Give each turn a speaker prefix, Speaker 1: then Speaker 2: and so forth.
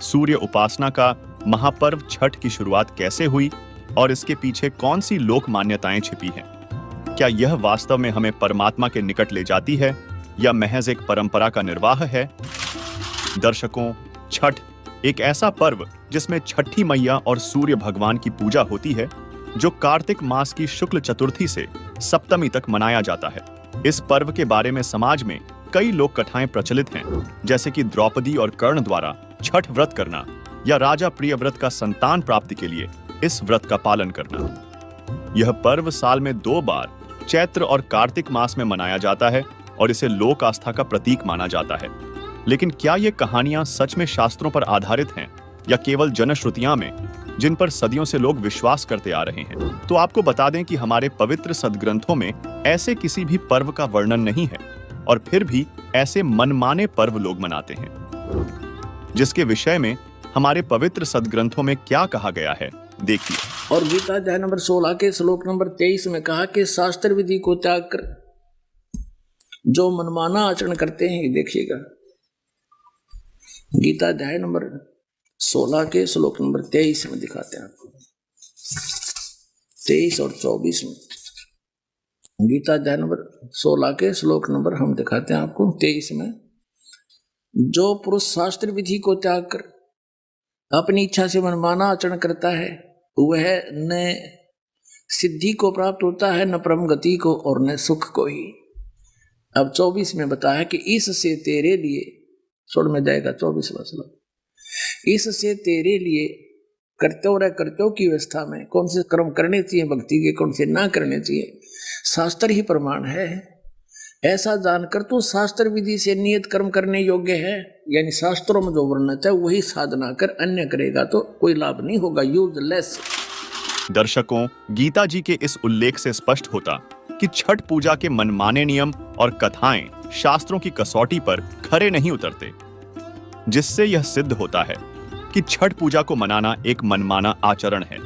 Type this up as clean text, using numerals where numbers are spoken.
Speaker 1: सूर्य उपासना का महापर्व छठ की शुरुआत कैसे हुई और इसके पीछे कौन सी लोक मान्यताएं छिपी हैं? क्या यह वास्तव में हमें परमात्मा के निकट ले जाती है या महज एक परंपरा का निर्वाह है? दर्शकों, छठ एक ऐसा पर्व जिसमें छठी मैया और सूर्य भगवान की पूजा होती है, जो कार्तिक मास की शुक्ल चतुर्थी से सप्तमी तक मनाया जाता है। इस पर्व के बारे में समाज में कई लोक कथाएं प्रचलित हैं, जैसे कि द्रौपदी और कर्ण द्वारा छठ व्रत करना या राजा प्रियव्रत का संतान प्राप्ति के लिए इस व्रत का पालन करना। यह पर्व साल में 2 बार चैत्र और कार्तिक मास में मनाया जाता है और इसे लोक आस्था का प्रतीक माना जाता है। लेकिन क्या ये कहानियां सच में शास्त्रों पर आधारित हैं या केवल जनश्रुतियां में, जिन पर सदियों से लोग विश्वास करते आ रहे हैं? तो आपको बता दें कि हमारे पवित्र सदग्रंथों में ऐसे किसी भी पर्व का वर्णन नहीं है, और फिर भी ऐसे मनमाने पर्व लोग मनाते हैं। जिसके विषय में हमारे पवित्र सदग्रंथों में क्या कहा गया है, देखिए।
Speaker 2: और गीता अध्याय नंबर 16 के श्लोक नंबर 23 में कहा कि शास्त्र विधि को त्याग कर जो मनमाना आचरण करते हैं, देखिएगा गीता अध्याय नंबर 16 के श्लोक नंबर 23 में दिखाते हैं आपको। 23 और 24 में गीता अध्याय नंबर 16 के श्लोक नंबर हम दिखाते हैं आपको 23 में। जो पुरुष शास्त्र विधि को त्याग कर अपनी इच्छा से मनमाना आचरण करता है, वह न सिद्धि को प्राप्त होता है, न परम गति को, और न सुख को ही। अब 24 में बताया कि इससे तेरे लिए, छोड़ में जाएगा 24वां श्लोक, इससे तेरे लिए कर्तव्य की व्यवस्था में कौन से कर्म करने चाहिए भक्ति के, कौन से ना करने चाहिए, शास्त्र ही प्रमाण है। ऐसा जानकर तो शास्त्र विधि से नियत कर्म करने योग्य है, यानी शास्त्रों में जो वर्णन है वही साधना कर, अन्य करेगा तो कोई लाभ नहीं होगा, यूजलेस।
Speaker 1: दर्शकों, गीता जी के इस उल्लेख से स्पष्ट होता कि छठ पूजा के मनमाने नियम और कथाएं शास्त्रों की कसौटी पर खरे नहीं उतरते, जिससे यह सिद्ध होता है कि छठ पूजा को मनाना एक मनमाना आचरण है।